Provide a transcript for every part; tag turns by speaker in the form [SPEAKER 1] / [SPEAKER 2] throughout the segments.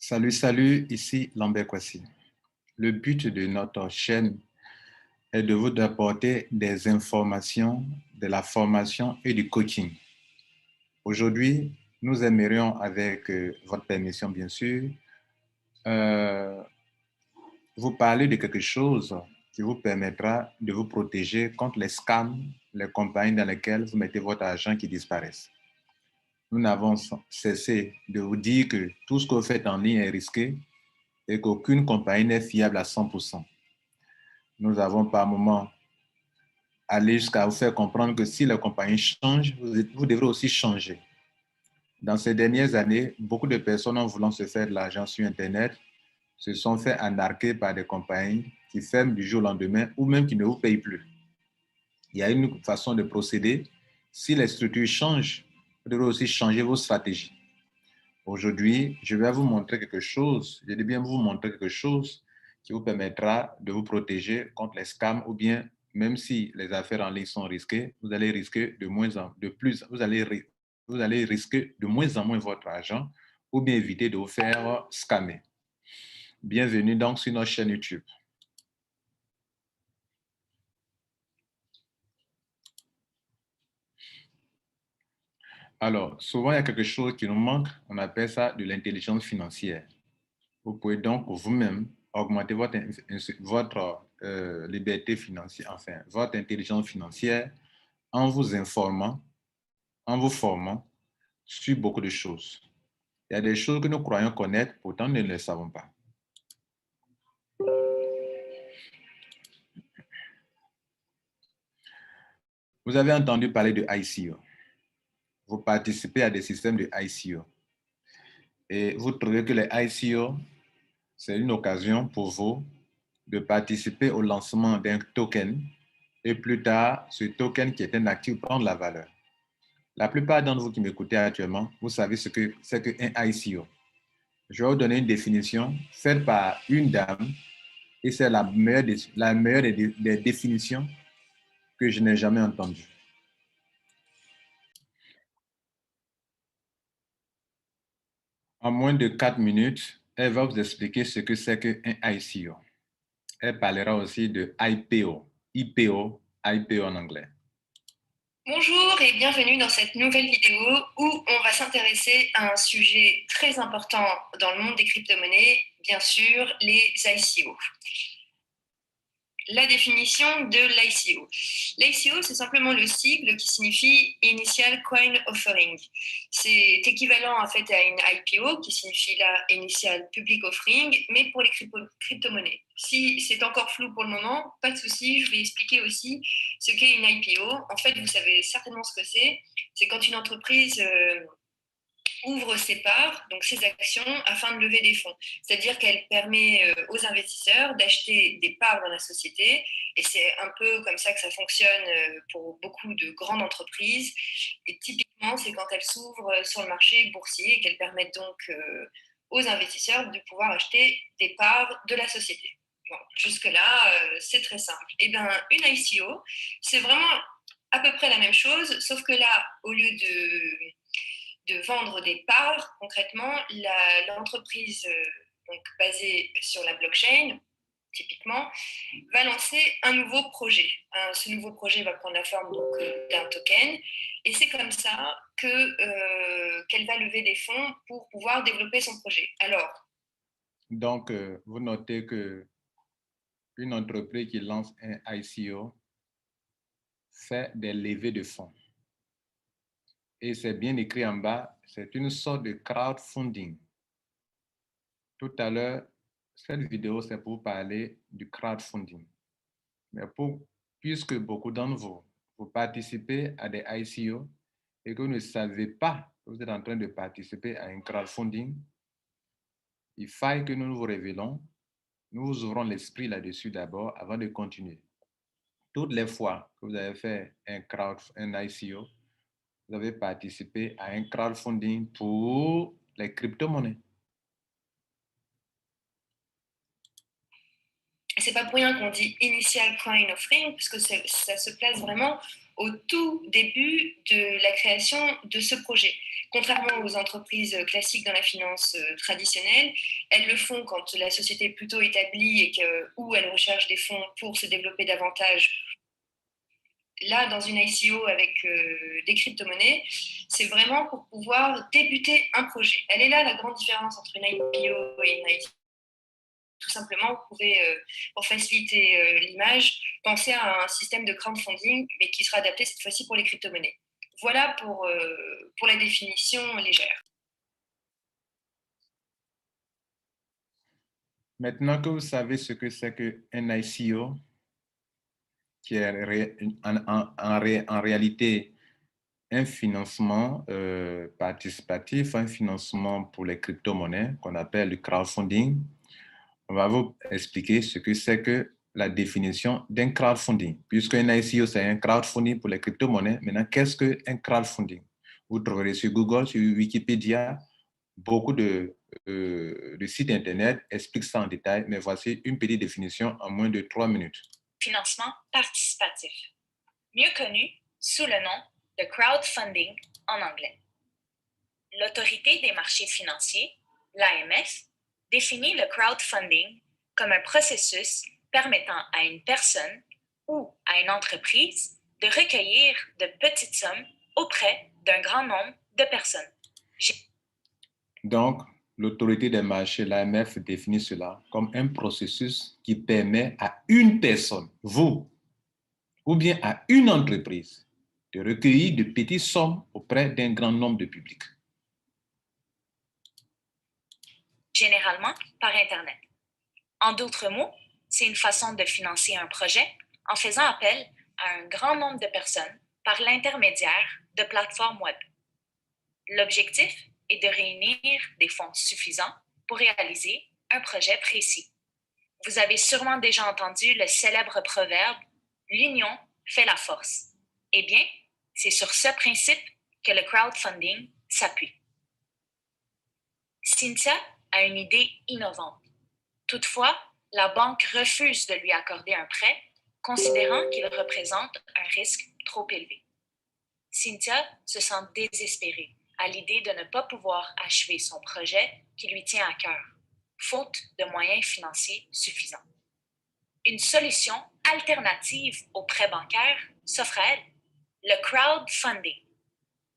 [SPEAKER 1] Salut, ici Lambert Kwasi. Le but de notre chaîne est de vous apporter des informations, de la formation et du coaching. Aujourd'hui, nous aimerions, avec votre permission bien sûr, euh, vous parler de quelque chose qui vous permettra de vous protéger contre les scams, les compagnies dans lesquelles vous mettez votre argent qui disparaissent. Nous n'avons cessé de vous dire que tout ce que vous faites en ligne est risqué et qu'aucune compagnie n'est fiable à 100%. Nous avons par moments allé jusqu'à vous faire comprendre que si la compagnie change, vous devrez aussi changer. Dans ces dernières années, beaucoup de personnes en voulant se faire de l'argent sur Internet se sont fait arnaquer par des compagnies qui ferment du jour au lendemain ou même qui ne vous payent plus. Il y a une façon de procéder. Si les structures changent, vous devrez aussi changer vos stratégies. Aujourd'hui, je vais vous montrer quelque chose, je vais bien vous montrer quelque chose qui vous permettra de vous protéger contre les scams ou bien, même si les affaires en ligne sont risquées, vous allez risquer vous allez risquer de moins en moins votre argent ou bien éviter de vous faire scammer. Bienvenue donc sur notre chaîne YouTube. Alors, souvent, il y a quelque chose qui nous manque, on appelle ça de l'intelligence financière. Vous pouvez donc vous-même augmenter votre liberté financière, enfin, votre intelligence financière en vous informant, en vous formant sur beaucoup de choses. Il y a des choses que nous croyons connaître, pourtant nous ne les savons pas. Vous avez entendu parler de ICO. Vous participez à des systèmes de ICO. Et vous trouvez que les ICO, c'est une occasion pour vous de participer au lancement d'un token et plus tard, ce token qui est un actif prend de la valeur. La plupart d'entre vous qui m'écoutez actuellement, vous savez ce que c'est qu'un ICO. Je vais vous donner une définition faite par une dame et c'est la meilleure des définitions que je n'ai jamais entendues. En moins de 4 minutes, elle va vous expliquer ce que c'est qu'un ICO. Elle parlera aussi de IPO, IPO en anglais.
[SPEAKER 2] Bonjour et bienvenue dans cette nouvelle vidéo où on va s'intéresser à un sujet très important dans le monde des crypto-monnaies, bien sûr, les ICO. La définition de l'ICO. L'ICO, c'est simplement le sigle qui signifie Initial Coin Offering. C'est équivalent en fait à une IPO qui signifie la Initial Public Offering, mais pour les crypto-monnaies. Si c'est encore flou pour le moment, pas de souci, je vais expliquer aussi ce qu'est une IPO. En fait, vous savez certainement ce que c'est. C'est quand une entreprise ouvre ses parts, donc ses actions, afin de lever des fonds. C'est-à-dire qu'elle permet aux investisseurs d'acheter des parts dans la société, et c'est un peu comme ça que ça fonctionne pour beaucoup de grandes entreprises. Et typiquement, c'est quand elles s'ouvrent sur le marché boursier et qu'elles permettent donc aux investisseurs de pouvoir acheter des parts de la société. Bon, jusque-là, c'est très simple. Et bien, une ICO, c'est vraiment à peu près la même chose, sauf que là, au lieu de vendre des parts, concrètement, l'entreprise basée sur la blockchain, typiquement, va lancer un nouveau projet. Ce nouveau projet va prendre la forme d'un token, et c'est comme ça qu'elle va lever des fonds pour pouvoir développer son projet. Alors,
[SPEAKER 1] donc, vous notez que une entreprise qui lance un ICO fait des levées de fonds. Et c'est bien écrit en bas, c'est une sorte de crowdfunding. Tout à l'heure, cette vidéo, c'est pour parler du crowdfunding. Mais puisque beaucoup d'entre vous, vous participez à des ICO et que vous ne savez pas que vous êtes en train de participer à un crowdfunding, il faille que nous vous révélons, nous vous ouvrons l'esprit là-dessus d'abord avant de continuer. Toutes les fois que vous avez fait un ICO, vous avez participé à un crowdfunding pour les crypto-monnaies.
[SPEAKER 2] c'est pas pour rien qu'on dit Initial Coin Offering, puisque ça se place vraiment au tout début de la création de ce projet. Contrairement aux entreprises classiques dans la finance traditionnelle, elles le font quand la société est plutôt établie et où elle recherche des fonds pour se développer davantage. Là, dans une ICO avec des crypto-monnaies, c'est vraiment pour pouvoir débuter un projet. Elle est là la grande différence entre une IPO et une ICO. Tout simplement, vous pouvez, pour faciliter l'image, penser à un système de crowdfunding, mais qui sera adapté cette fois-ci pour les crypto-monnaies. Voilà pour la définition légère.
[SPEAKER 1] Maintenant que vous savez ce que c'est qu'un ICO, qui est en réalité un financement participatif, un financement pour les crypto-monnaies qu'on appelle le crowdfunding, on va vous expliquer ce que c'est que la définition d'un crowdfunding. Puisque un ICO, c'est un crowdfunding pour les crypto-monnaies, maintenant, qu'est-ce qu'un crowdfunding? Vous trouverez sur Google, sur Wikipédia, beaucoup de sites Internet expliquent ça en détail, mais voici une petite définition en moins de 3 minutes.
[SPEAKER 3] Financement participatif, mieux connu sous le nom de crowdfunding en anglais. L'Autorité des marchés financiers, l'AMF, définit le crowdfunding comme un processus permettant à une personne ou à une entreprise de recueillir de petites sommes auprès d'un grand nombre de personnes.
[SPEAKER 1] Donc, l'autorité des marchés, l'AMF, définit cela comme un processus qui permet à une personne, vous, ou bien à une entreprise, de recueillir de petites sommes auprès d'un grand nombre de publics.
[SPEAKER 3] Généralement par Internet. En d'autres mots, c'est une façon de financer un projet en faisant appel à un grand nombre de personnes par l'intermédiaire de plateformes web. L'objectif est de réunir des fonds suffisants pour réaliser un projet précis. Vous avez sûrement déjà entendu le célèbre proverbe « L'union fait la force ». Eh bien, c'est sur ce principe que le crowdfunding s'appuie. Cynthia a une idée innovante. Toutefois, la banque refuse de lui accorder un prêt, considérant qu'il représente un risque trop élevé. Cynthia se sent désespérée à l'idée de ne pas pouvoir achever son projet qui lui tient à cœur, faute de moyens financiers suffisants. Une solution alternative au prêt bancaire s'offre à elle, le crowdfunding.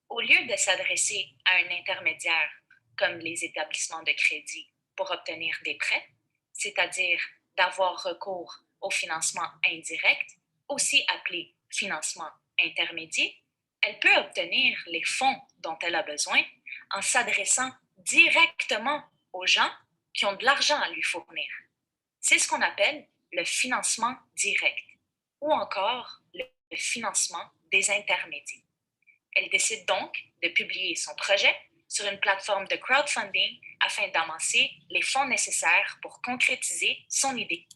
[SPEAKER 3] Au lieu de s'adresser à un intermédiaire comme les établissements de crédit pour obtenir des prêts, c'est-à-dire d'avoir recours au financement indirect, aussi appelé financement intermédiaire, elle peut obtenir les fonds dont elle a besoin en s'adressant directement aux gens qui ont de l'argent à lui fournir. C'est ce qu'on appelle le financement direct ou encore le financement des intermédiaires. Elle décide donc de publier son projet sur une plateforme de crowdfunding afin d'amasser les fonds nécessaires pour concrétiser son idée.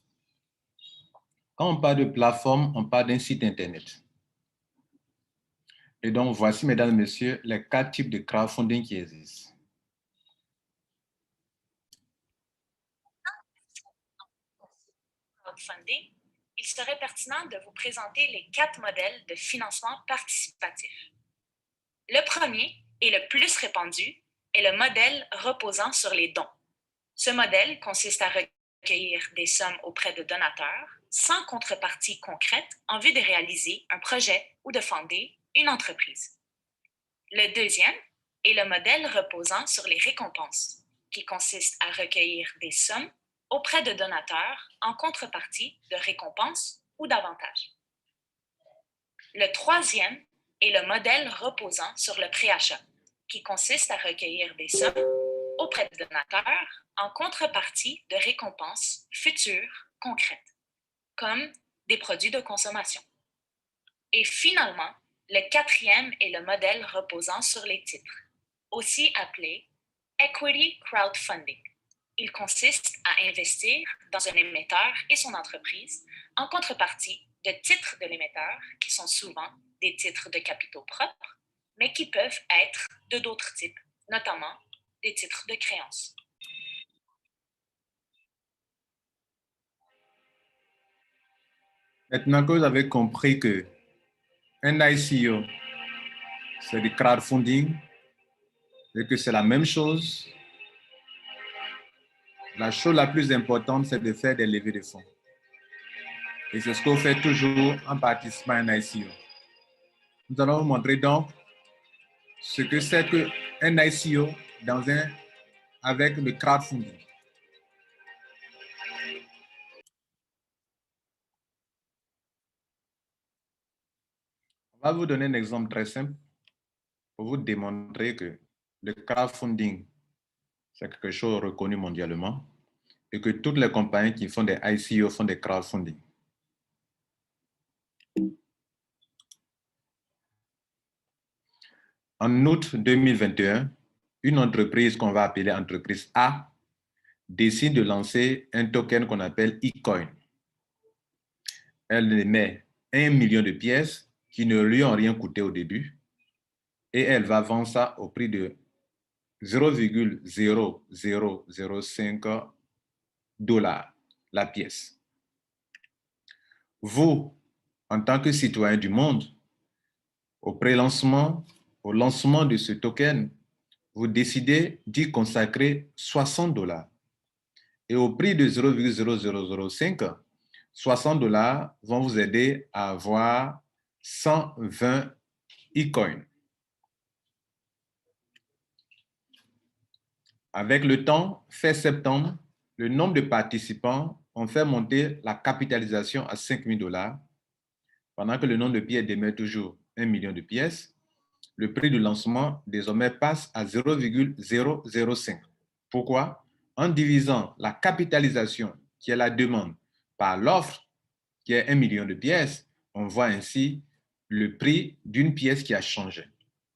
[SPEAKER 1] Quand on parle de plateforme, on parle d'un site Internet. Et donc, voici, mesdames et messieurs, les 4 types de crowdfunding qui existent.
[SPEAKER 3] Crowdfunding, il serait pertinent de vous présenter les 4 modèles de financement participatif. Le premier, et le plus répandu, est le modèle reposant sur les dons. Ce modèle consiste à recueillir des sommes auprès de donateurs sans contrepartie concrète en vue de réaliser un projet ou de fonder une entreprise. Le deuxième est le modèle reposant sur les récompenses, qui consiste à recueillir des sommes auprès de donateurs en contrepartie de récompenses ou d'avantages. Le troisième est le modèle reposant sur le préachat, qui consiste à recueillir des sommes auprès de donateurs en contrepartie de récompenses futures concrètes, comme des produits de consommation. Et finalement, le quatrième est le modèle reposant sur les titres, aussi appelé Equity Crowdfunding. Il consiste à investir dans un émetteur et son entreprise en contrepartie de titres de l'émetteur qui sont souvent des titres de capitaux propres, mais qui peuvent être de d'autres types, notamment des titres de créance.
[SPEAKER 1] Maintenant que vous avez compris que un ICO, c'est du crowdfunding, et que c'est la même chose. La chose la plus importante, c'est de faire des levées de fonds. Et c'est ce qu'on fait toujours en participant à un ICO. Nous allons vous montrer donc ce que c'est qu'un ICO avec le crowdfunding. On va vous donner un exemple très simple pour vous démontrer que le crowdfunding, c'est quelque chose reconnu mondialement et que toutes les compagnies qui font des ICO font des crowdfunding. En août 2021, une entreprise qu'on va appeler entreprise A décide de lancer un token qu'on appelle eCoin. Elle émet 1 million de pièces qui ne lui ont rien coûté au début et elle va vendre ça au prix de 0,0005 $ la pièce. Vous, en tant que citoyen du monde, au lancement de ce token, vous décidez d'y consacrer 60 $. Et au prix de 0,0005, 60 $ vont vous aider à avoir 120 e-coins. Avec le temps, fin septembre, le nombre de participants ont fait monter la capitalisation à 5 000 $, pendant que le nombre de pièces demeure toujours 1 million de pièces. Le prix du lancement désormais passe à 0,005. Pourquoi? En divisant la capitalisation, qui est la demande, par l'offre, qui est 1 million de pièces, on voit ainsi le prix d'une pièce qui a changé.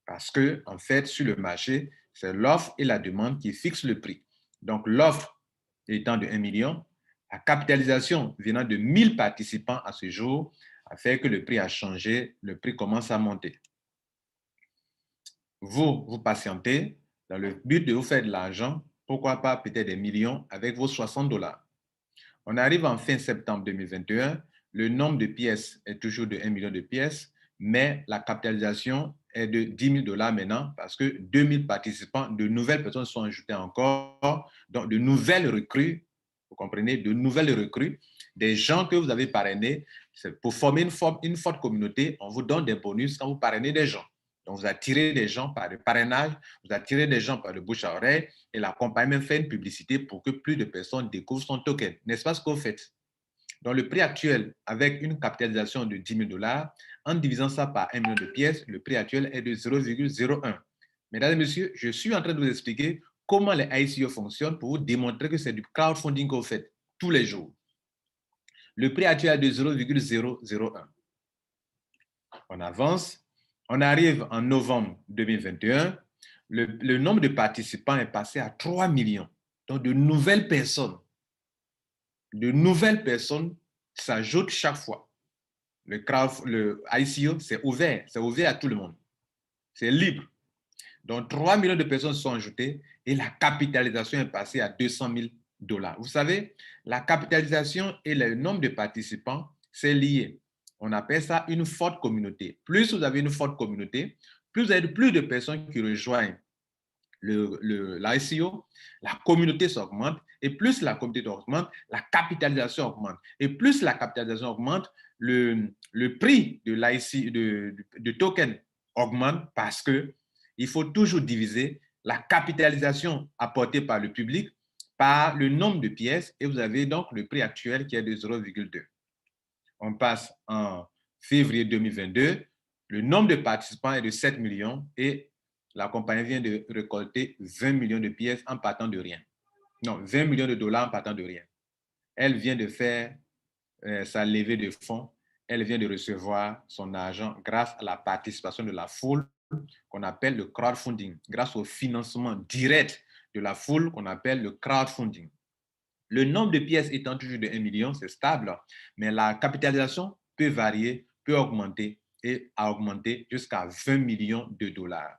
[SPEAKER 1] Parce que, en fait, sur le marché, c'est l'offre et la demande qui fixent le prix. Donc, l'offre étant de 1 million, la capitalisation venant de 1000 participants à ce jour a fait que le prix a changé, le prix commence à monter. Vous patientez dans le but de vous faire de l'argent, pourquoi pas peut-être des millions avec vos 60 $. On arrive en fin septembre 2021, le nombre de pièces est toujours de 1 million de pièces, mais la capitalisation est de 10 000 $ maintenant parce que 2000 participants, de nouvelles personnes sont ajoutées encore, donc de nouvelles recrues, vous comprenez, de nouvelles recrues, des gens que vous avez parrainés. Pour former une forte communauté, on vous donne des bonus quand vous parrainez des gens. Donc, vous attirez des gens par le parrainage, vous attirez des gens par le bouche à oreille, et la compagnie même fait une publicité pour que plus de personnes découvrent son token. N'est-ce pas ce que vous faites? Donc, le prix actuel, avec une capitalisation de 10 000 $, en divisant ça par 1 million de pièces, le prix actuel est de 0,01. Mesdames et messieurs, je suis en train de vous expliquer comment les ICO fonctionnent pour vous démontrer que c'est du crowdfunding que vous faites tous les jours. Le prix actuel est de 0,001. On avance. On arrive en novembre 2021, le nombre de participants est passé à 3 millions. Donc, de nouvelles personnes s'ajoutent chaque fois. Le ICO, c'est ouvert à tout le monde. C'est libre. Donc, 3 millions de personnes sont ajoutées et la capitalisation est passée à 200 000 $. Vous savez, la capitalisation et le nombre de participants, c'est lié. On appelle ça une forte communauté. Plus vous avez une forte communauté, plus vous avez plus de personnes qui rejoignent l'ICO, la communauté s'augmente, et plus la communauté augmente, la capitalisation augmente. Et plus la capitalisation augmente, le prix de l'ICO, de token augmente parce que il faut toujours diviser la capitalisation apportée par le public par le nombre de pièces, et vous avez donc le prix actuel qui est de 0,2. On passe en février 2022, le nombre de participants est de 7 millions et la compagnie vient de récolter 20 millions de pièces en partant de rien. Non, 20 millions de dollars en partant de rien. Elle vient de faire sa levée de fonds. Elle vient de recevoir son argent grâce à la participation de la foule qu'on appelle le crowdfunding, grâce au financement direct de la foule qu'on appelle le crowdfunding. Le nombre de pièces étant toujours de 1 million, c'est stable, mais la capitalisation peut varier, peut augmenter et a augmenté jusqu'à 20 millions de dollars.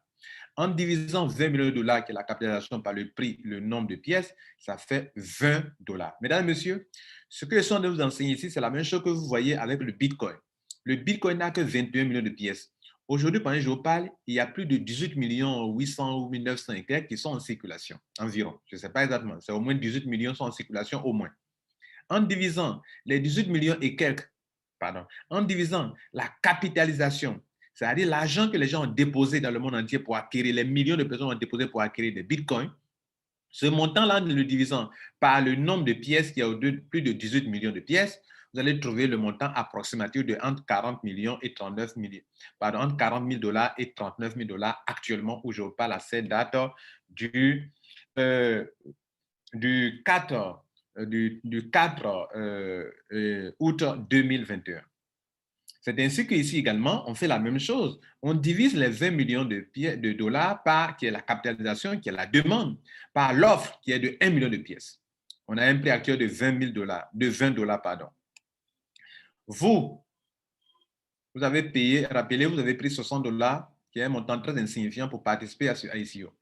[SPEAKER 1] En divisant 20 millions de dollars, qui est la capitalisation par le prix, le nombre de pièces, ça fait 20 $. Mesdames et messieurs, ce que je suis en train de vous enseigner ici, c'est la même chose que vous voyez avec le Bitcoin. Le Bitcoin n'a que 21 millions de pièces. Aujourd'hui, pendant que je vous parle, il y a plus de 18 800 ou 1900 et quelques qui sont en circulation, environ. Je ne sais pas exactement. C'est au moins 18 millions qui sont en circulation, au moins. En divisant les 18 millions et quelques, en divisant la capitalisation, c'est-à-dire l'argent que les gens ont déposé dans le monde entier pour acquérir, les millions de personnes ont déposé pour acquérir des bitcoins, ce montant-là, en le divisant par le nombre de pièces, qui est plus de 18 millions de pièces, vous allez trouver le montant approximatif de entre 40 millions et 39 millions. Pardon, entre 40 000 $ et 39 000 $ actuellement, où je vous parle à cette date du 4 août 2021. C'est ainsi qu'ici également, on fait la même chose. On divise les 20 millions de dollars par, qui est la capitalisation, qui est la demande, par l'offre, qui est de 1 million de pièces. On a un prix actuel de 20 $, de 20 $, pardon. Vous avez payé, rappelez, vous avez pris 60 $, qui est un montant très insignifiant pour participer à ce ICO.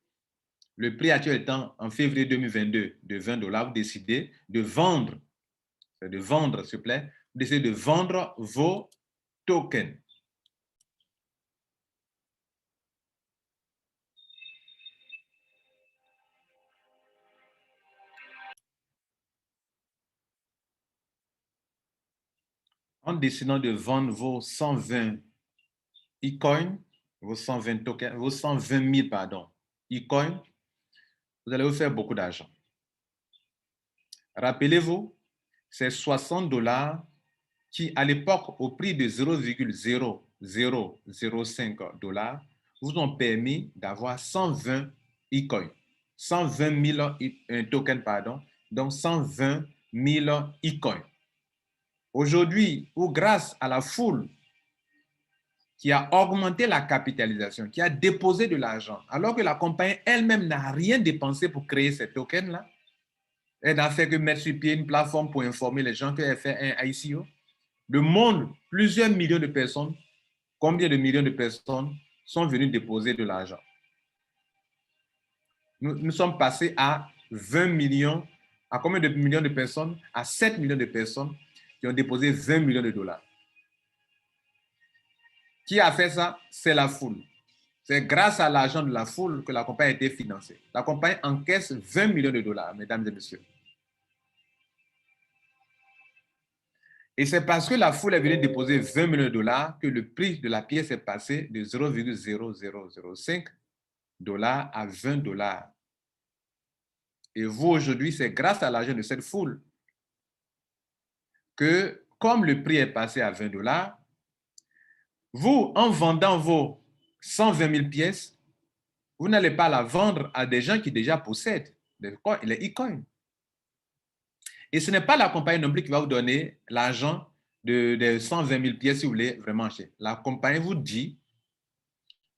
[SPEAKER 1] Le prix actuel étant en février 2022 de 20 $, vous décidez de vendre, s'il vous plaît, vous décidez de vendre vos tokens. En décidant de vendre vos 120 e-coins, vos 120 tokens, vos 120 000, pardon, e-coins, vous allez vous faire beaucoup d'argent. Rappelez-vous, c'est 60 $ qui, à l'époque, au prix de 0,0005 $, vous ont permis d'avoir 120 e-coins, 120 000 tokens, pardon, donc 120 000 e-coins. Aujourd'hui, ou grâce à la foule qui a augmenté la capitalisation, qui a déposé de l'argent, alors que la compagnie elle-même n'a rien dépensé pour créer ces tokens-là, elle n'a fait que mettre sur pied une plateforme pour informer les gens qu'elle fait un ICO. Le monde, plusieurs millions de personnes, combien de millions de personnes sont venues déposer de l'argent? Nous sommes passés à 20 millions, à combien de millions de personnes? À 7 millions de personnes qui ont déposé 20 millions de $. Qui a fait ça? C'est la foule. C'est grâce à l'argent de la foule que la compagnie a été financée. La compagnie encaisse 20 millions de $, mesdames et messieurs. Et c'est parce que la foule est venue déposer 20 millions de $ que le prix de la pièce est passé de 0,0005 $ à 20 $. Et vous, aujourd'hui, c'est grâce à l'argent de cette foule que, comme le prix est passé à 20 $, vous, en vendant vos 120 000 pièces, vous n'allez pas la vendre à des gens qui déjà possèdent les e-coins. Et ce n'est pas la compagnie non plus qui va vous donner l'argent de 120 000 pièces si vous voulez vraiment acheter. La compagnie vous dit,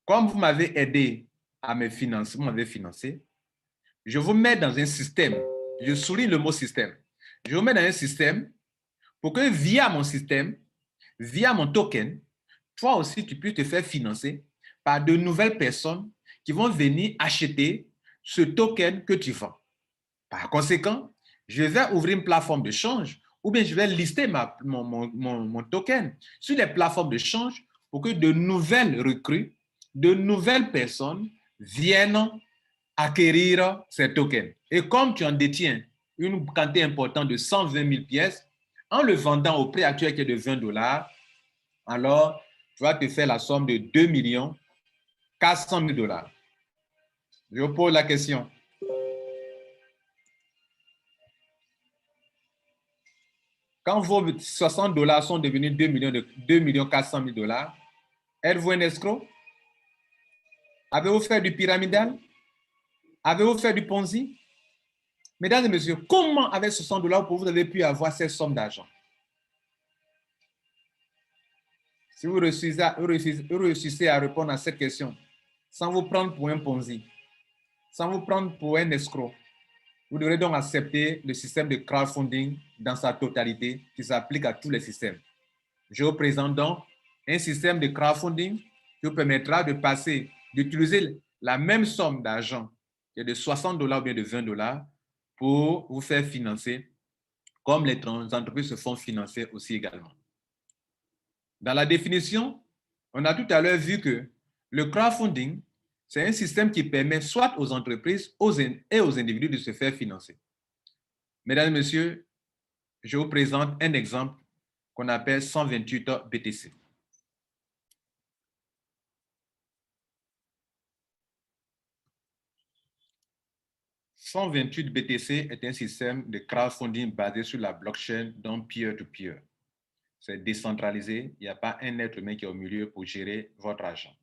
[SPEAKER 1] comme vous m'avez aidé à me financer, vous m'avez financé, je vous mets dans un système, je souligne le mot système, je vous mets dans un système pour que via mon système, via mon token, toi aussi tu puisses te faire financer par de nouvelles personnes qui vont venir acheter ce token que tu vends. Par conséquent, je vais ouvrir une plateforme de change ou bien je vais lister mon token sur les plateformes de change pour que de nouvelles recrues, de nouvelles personnes viennent acquérir ces tokens. Et comme tu en détiens une quantité importante de 120 000 pièces, en le vendant au prix actuel qui est de 20 $, alors tu vas te faire la somme de 2 400 000 $. Je vous pose la question. Quand vos 60 $ sont devenus 2 400 000 $, êtes-vous un escroc? Avez-vous fait du pyramidal? Avez-vous fait du Ponzi? Mesdames et messieurs, comment avec 60 $ vous avez pu avoir cette somme d'argent? Si vous réussissez à répondre à cette question sans vous prendre pour un Ponzi, sans vous prendre pour un escroc, vous devrez donc accepter le système de crowdfunding dans sa totalité qui s'applique à tous les systèmes. Je vous présente donc un système de crowdfunding qui vous permettra de passer, d'utiliser la même somme d'argent, qui est de 60 $ ou bien de 20 $ pour vous faire financer, comme les entreprises se font financer aussi également. Dans la définition, On a tout à l'heure vu que le crowdfunding, c'est un système qui permet soit aux entreprises et aux individus de se faire financer. Mesdames et messieurs, je vous présente un exemple qu'on appelle 128 BTC. 128 BTC est un système de crowdfunding basé sur la blockchain, donc peer-to-peer. C'est décentralisé, il n'y a pas un être humain qui est au milieu pour gérer votre argent.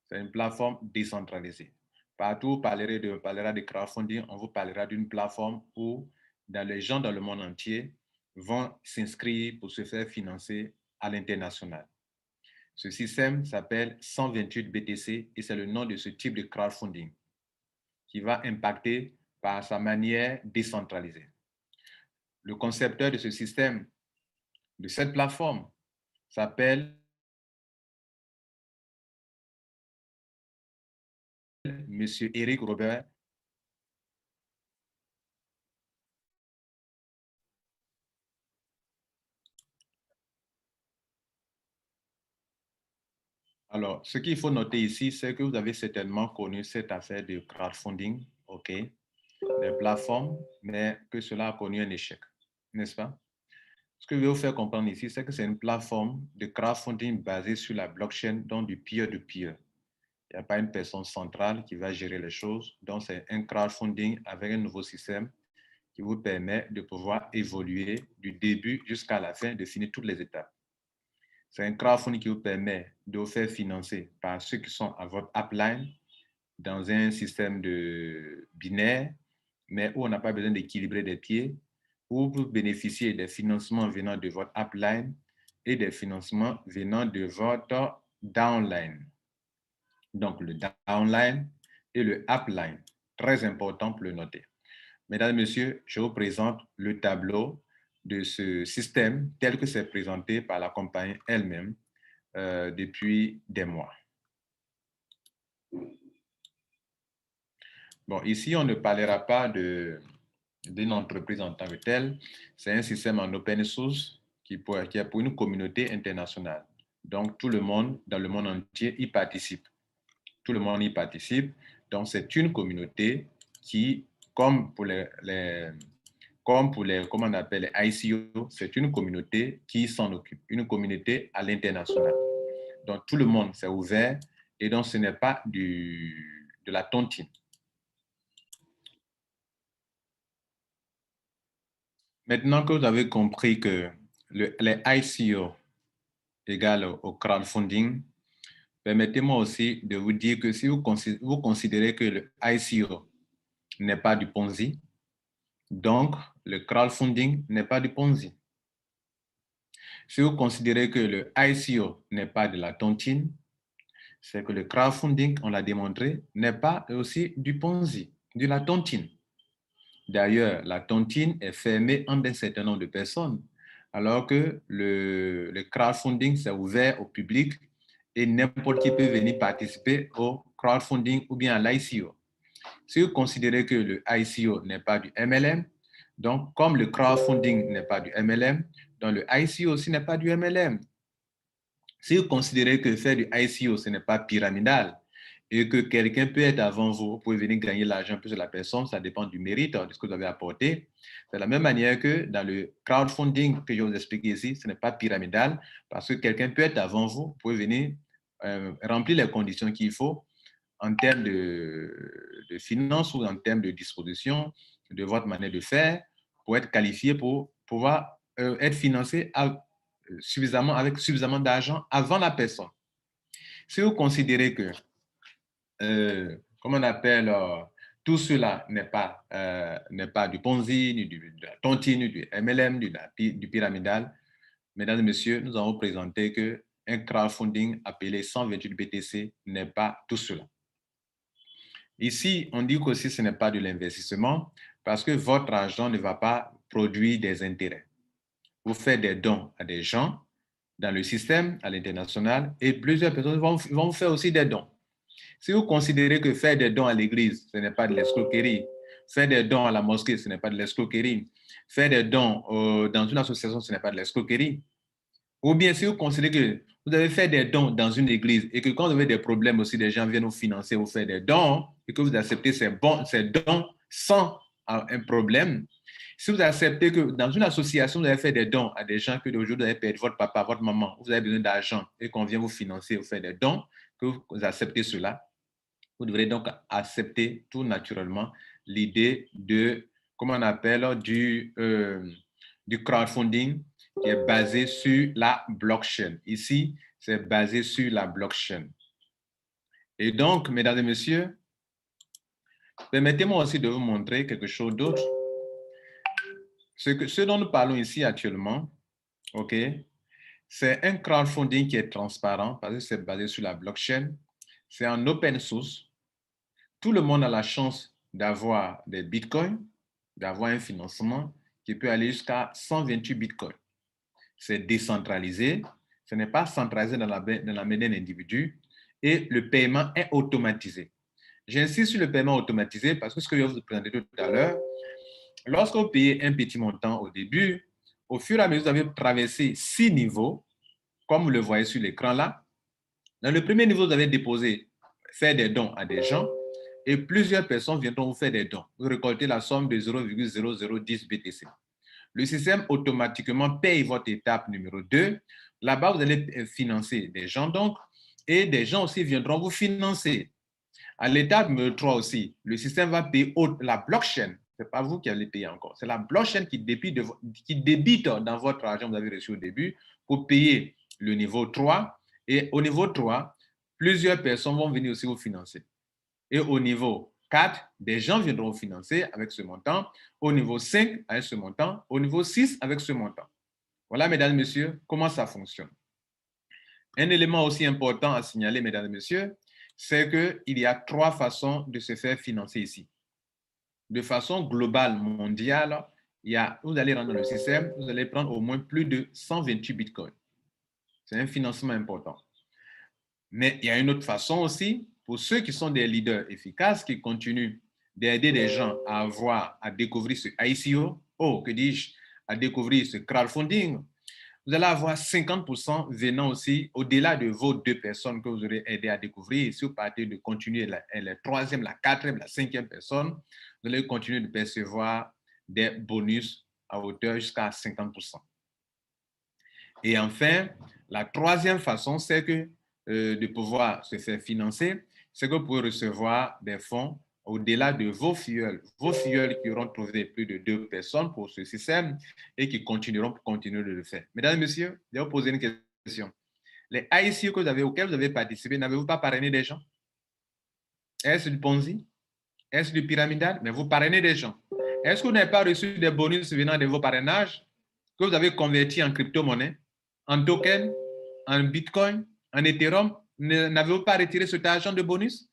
[SPEAKER 1] C'est une plateforme décentralisée. Partout où on parlera de crowdfunding, on vous parlera d'une plateforme où les gens dans le monde entier vont s'inscrire pour se faire financer à l'international. Ce système s'appelle 128 BTC et c'est le nom de ce type de crowdfunding qui va impacter par sa manière décentralisée. Le concepteur de ce système, de cette plateforme, s'appelle M. Eric Robert. Alors, ce qu'il faut noter ici, c'est que vous avez certainement connu cette affaire de crowdfunding, OK, des plateformes, mais que cela a connu un échec, n'est-ce pas? Ce que je vais vous faire comprendre ici, c'est que c'est une plateforme de crowdfunding basée sur la blockchain, donc du peer-to-peer. Il n'y a pas une personne centrale qui va gérer les choses, donc c'est un crowdfunding avec un nouveau système qui vous permet de pouvoir évoluer du début jusqu'à la fin, de finir toutes les étapes. C'est un crowdfunding qui vous permet de vous faire financer par ceux qui sont à votre upline dans un système de binaire, mais où on n'a pas besoin d'équilibrer des pieds, où vous bénéficiez des financements venant de votre upline et des financements venant de votre downline. Donc, le downline et le upline, très important pour le noter. Mesdames et messieurs, je vous présente le tableau de ce système tel que c'est présenté par la compagnie elle-même depuis des mois. Bon, ici, on ne parlera pas d'une entreprise en tant que telle. C'est un système en open source qui est pour une communauté internationale. Donc, tout le monde, dans le monde entier, y participe. Tout le monde y participe. Donc, c'est une communauté qui, comme pour les comment on appelle les ICO, c'est une communauté qui s'en occupe, une communauté à l'international. Donc, tout le monde s'est ouvert et donc ce n'est pas de la tontine. Maintenant que vous avez compris que les ICO égale au crowdfunding, permettez-moi aussi de vous dire que si vous considérez que le ICO n'est pas du Ponzi, donc le crowdfunding n'est pas du Ponzi. Si vous considérez que le ICO n'est pas de la tontine, c'est que le crowdfunding, on l'a démontré, n'est pas aussi du Ponzi, de la tontine. D'ailleurs, la tontine est fermée entre un certain nombre de personnes, alors que le crowdfunding, c'est ouvert au public et n'importe qui peut venir participer au crowdfunding ou bien à l'ICO. Si vous considérez que le ICO n'est pas du MLM, donc comme le crowdfunding n'est pas du MLM, donc le ICO aussi n'est pas du MLM. Si vous considérez que faire du ICO, ce n'est pas pyramidal et que quelqu'un peut être avant vous, vous pouvez venir gagner l'argent plus de la personne, ça dépend du mérite, de ce que vous avez apporté. C'est de la même manière que dans le crowdfunding que je vous explique ici, ce n'est pas pyramidal parce que quelqu'un peut être avant vous, vous pouvez venir remplir les conditions qu'il faut en termes de finances ou en termes de disposition de votre manière de faire pour être qualifié pour pouvoir être financé avec suffisamment d'argent avant la personne. Si vous considérez que, comment on appelle, tout cela n'est pas du Ponzi, ni de la tontine, ni du MLM, du pyramidal, mesdames et messieurs, nous allons présenter qu'un crowdfunding appelé 128 BTC n'est pas tout cela. Ici, on dit qu'aussi ce n'est pas de l'investissement parce que votre argent ne va pas produire des intérêts. Vous faites des dons à des gens dans le système, à l'international, et plusieurs personnes vont vous faire aussi des dons. Si vous considérez que faire des dons à l'église, ce n'est pas de l'escroquerie, faire des dons à la mosquée, ce n'est pas de l'escroquerie, faire des dons dans une association, ce n'est pas de l'escroquerie, ou bien si vous considérez que vous avez fait des dons dans une église et que quand vous avez des problèmes aussi, des gens viennent vous financer, vous faire des dons et que vous acceptez ces dons sans un problème. Si vous acceptez que dans une association, vous avez fait des dons à des gens que aujourd'hui vous avez perdu votre papa, votre maman, vous avez besoin d'argent et qu'on vient vous financer, vous faire des dons, que vous acceptez cela, vous devrez donc accepter tout naturellement l'idée de, comment on appelle, du crowdfunding qui est basé sur la blockchain. Ici, c'est basé sur la blockchain. Et donc, mesdames et messieurs, permettez-moi aussi de vous montrer quelque chose d'autre. Ce dont nous parlons ici actuellement, OK, c'est un crowdfunding qui est transparent parce que c'est basé sur la blockchain. C'est en open source. Tout le monde a la chance d'avoir des bitcoins, d'avoir un financement qui peut aller jusqu'à 128 bitcoins. C'est décentralisé, ce n'est pas centralisé dans la main d'un individu et le paiement est automatisé. J'insiste sur le paiement automatisé parce que ce que je vais vous présenter tout à l'heure, lorsque vous payez un petit montant au début, au fur et à mesure, vous avez traversé 6 niveaux, comme vous le voyez sur l'écran là. Dans le premier niveau, vous avez déposé, faire des dons à des gens et plusieurs personnes viendront vous faire des dons. Vous récoltez la somme de 0,0010 BTC. Le système automatiquement paye votre étape numéro 2. Là-bas, vous allez financer des gens donc et des gens aussi viendront vous financer. À l'étape numéro 3 aussi, le système va payer la blockchain. Ce n'est pas vous qui allez payer encore. C'est la blockchain qui débite dans votre argent que vous avez reçu au début pour payer le niveau 3. Et au niveau 3, plusieurs personnes vont venir aussi vous financer. Et au niveau 4, des gens viendront vous financer avec ce montant. Au niveau 5, avec ce montant. Au niveau 6, avec ce montant. Voilà, mesdames et messieurs, comment ça fonctionne. Un élément aussi important à signaler, mesdames et messieurs, c'est qu'il y a 3 façons de se faire financer ici. De façon globale, mondiale, vous allez rentrer dans le système, vous allez prendre au moins plus de 128 bitcoins. C'est un financement important. Mais il y a une autre façon aussi, pour ceux qui sont des leaders efficaces, qui continuent d'aider les gens à découvrir ce ICO, à découvrir ce crowdfunding. Vous allez avoir 50% venant aussi au-delà de vos 2 personnes que vous aurez aidé à découvrir. Si vous partez de continuer la 3e, la 4e, la 5e personne, vous allez continuer de percevoir des bonus à hauteur jusqu'à 50%. Et enfin, la 3e façon, c'est que de pouvoir se faire financer, c'est que vous pouvez recevoir des fonds au-delà de vos filleuls qui auront trouvé plus de 2 personnes pour ce système et qui continueront pour continuer de le faire. Mesdames et messieurs, je vais vous poser une question. Les ICO auxquels vous avez participé, n'avez-vous pas parrainé des gens? Est-ce du Ponzi? Est-ce du pyramidal? Mais vous parrainez des gens. Est-ce que vous n'avez pas reçu des bonus venant de vos parrainages que vous avez convertis en crypto-monnaie, en token, en bitcoin, en Ethereum? N'avez-vous pas retiré cet argent de bonus?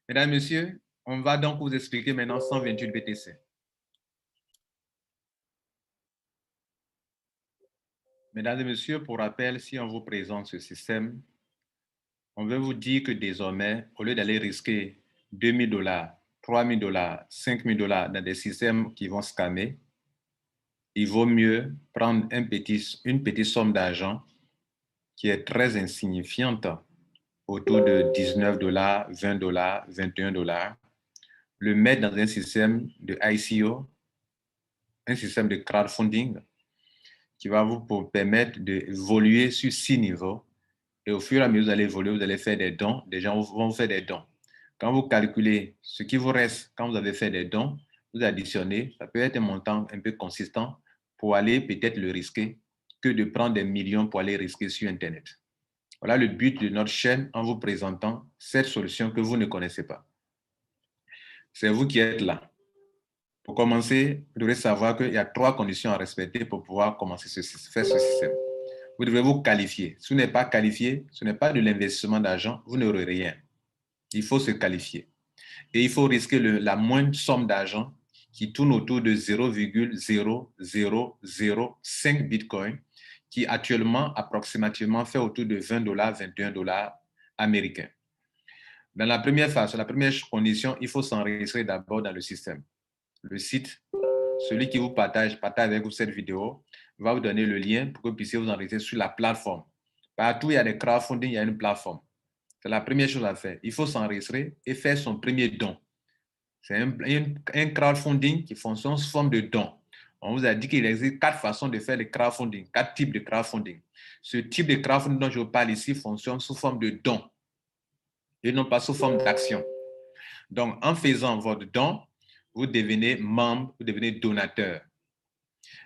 [SPEAKER 1] Mesdames et messieurs, on va donc vous expliquer maintenant 128 BTC. Mesdames et messieurs, pour rappel, si on vous présente ce système, on veut vous dire que désormais, au lieu d'aller risquer $2 000, $3 000, $5 000 dans des systèmes qui vont scammer, il vaut mieux prendre une petite somme d'argent qui est très insignifiante, autour de $19, $20, $21, le mettre dans un système de ICO, un système de crowdfunding qui va vous permettre d'évoluer sur 6 niveaux. Et au fur et à mesure, vous allez évoluer, vous allez faire des dons. Des gens vont vous faire des dons. Quand vous calculez ce qui vous reste quand vous avez fait des dons, vous additionnez, ça peut être un montant un peu consistant pour aller peut-être le risquer que de prendre des millions pour aller risquer sur Internet. Voilà le but de notre chaîne en vous présentant cette solution que vous ne connaissez pas. C'est vous qui êtes là. Pour commencer, vous devrez savoir qu'il y a 3 conditions à respecter pour pouvoir commencer faire ce système. Vous devez vous qualifier. Si vous n'êtes pas qualifié, ce n'est pas de l'investissement d'argent, vous n'aurez rien. Il faut se qualifier. Et il faut risquer la moindre somme d'argent qui tourne autour de 0,0005 Bitcoin, qui actuellement, approximativement, fait autour de $20, $21 américains. Dans la première phase, la première condition, il faut s'enregistrer d'abord dans le système. Le site, celui qui vous partage avec vous cette vidéo, va vous donner le lien pour que vous puissiez vous enregistrer sur la plateforme. Partout, il y a des crowdfunding, il y a une plateforme. C'est la première chose à faire. Il faut s'enregistrer et faire son premier don. C'est un crowdfunding qui fonctionne sous forme de don. On vous a dit qu'il existe 4 façons de faire le crowdfunding, 4 types de crowdfunding. Ce type de crowdfunding dont je vous parle ici fonctionne sous forme de don et non pas sous forme d'action. Donc, en faisant votre don, vous devenez membre, vous devenez donateur.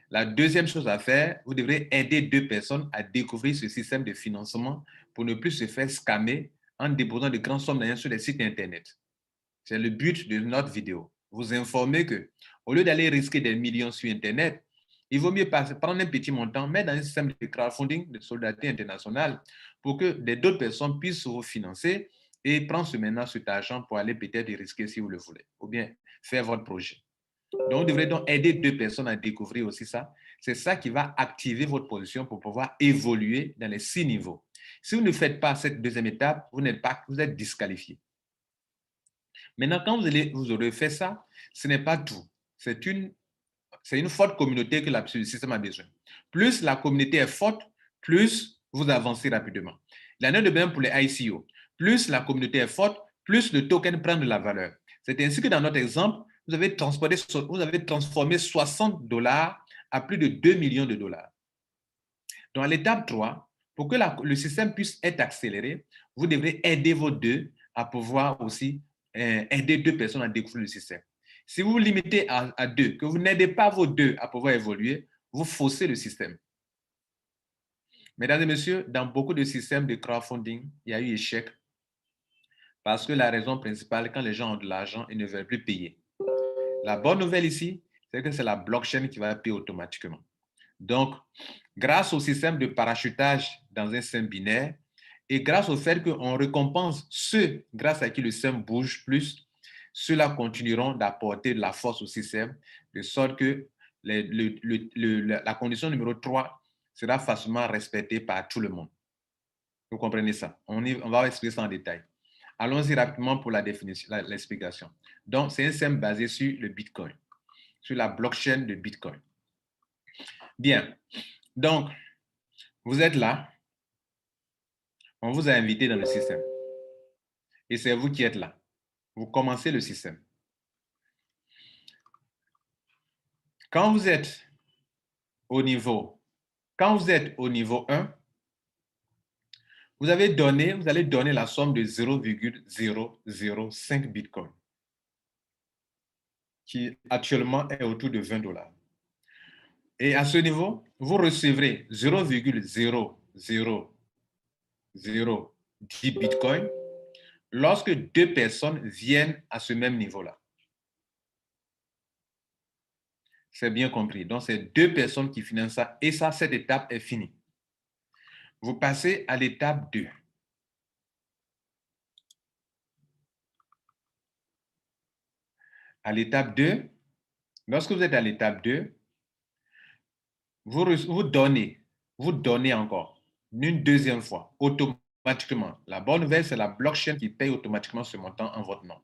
[SPEAKER 1] La deuxième chose à faire, vous devrez aider 2 personnes à découvrir ce système de financement pour ne plus se faire scammer en déposant de grandes sommes d'argent sur les sites Internet. C'est le but de notre vidéo. Vous informer que, au lieu d'aller risquer des millions sur Internet, il vaut mieux prendre un petit montant, mettre dans un système de crowdfunding, de solidarité internationale, pour que d'autres personnes puissent vous financer et prendre maintenant cet argent pour aller peut-être risquer si vous le voulez, ou bien faire votre projet. Donc, vous devrez donc aider 2 personnes à découvrir aussi ça. C'est ça qui va activer votre position pour pouvoir évoluer dans les 6 niveaux. Si vous ne faites pas cette deuxième étape, vous êtes disqualifié. Maintenant, quand vous aurez fait ça, ce n'est pas tout. C'est une forte communauté que le système a besoin. Plus la communauté est forte, plus vous avancez rapidement. Il en est de même pour les ICO. Plus la communauté est forte, plus le token prend de la valeur. C'est ainsi que dans notre exemple, vous avez transformé $60 à plus de 2 millions de dollars. Donc, à l'étape 3, pour que le système puisse être accéléré, vous devrez aider vos 2 à pouvoir aussi aider 2 personnes à découvrir le système. Si vous vous limitez à 2, que vous n'aidez pas vos 2 à pouvoir évoluer, vous faussez le système. Mesdames et messieurs, dans beaucoup de systèmes de crowdfunding, il y a eu échec parce que la raison principale, quand les gens ont de l'argent, ils ne veulent plus payer. La bonne nouvelle ici, c'est que c'est la blockchain qui va payer automatiquement. Donc, grâce au système de parachutage dans un système binaire et grâce au fait qu'on récompense ceux grâce à qui le système bouge plus, ceux-là continueront d'apporter de la force au système, de sorte que la condition numéro 3 sera facilement respectée par tout le monde. Vous comprenez ça? On va expliquer ça en détail. Allons-y rapidement pour l'explication. Donc, c'est un système basé sur le Bitcoin, sur la blockchain de Bitcoin. Bien. Donc, vous êtes là. On vous a invité dans le système. Et c'est vous qui êtes là. Vous commencez le système. Quand vous êtes au niveau 1, vous allez donner la somme de 0,005 Bitcoin, qui actuellement est autour de $20. Et à ce niveau, vous recevrez 0,0010 Bitcoin lorsque 2 personnes viennent à ce même niveau-là. C'est bien compris. Donc, c'est 2 personnes qui financent ça. Et ça, cette étape est finie. Vous passez à l'étape 2. À l'étape 2, lorsque vous êtes à l'étape 2, vous donnez encore une deuxième fois, automatiquement. La bonne nouvelle, c'est la blockchain qui paye automatiquement ce montant en votre nom.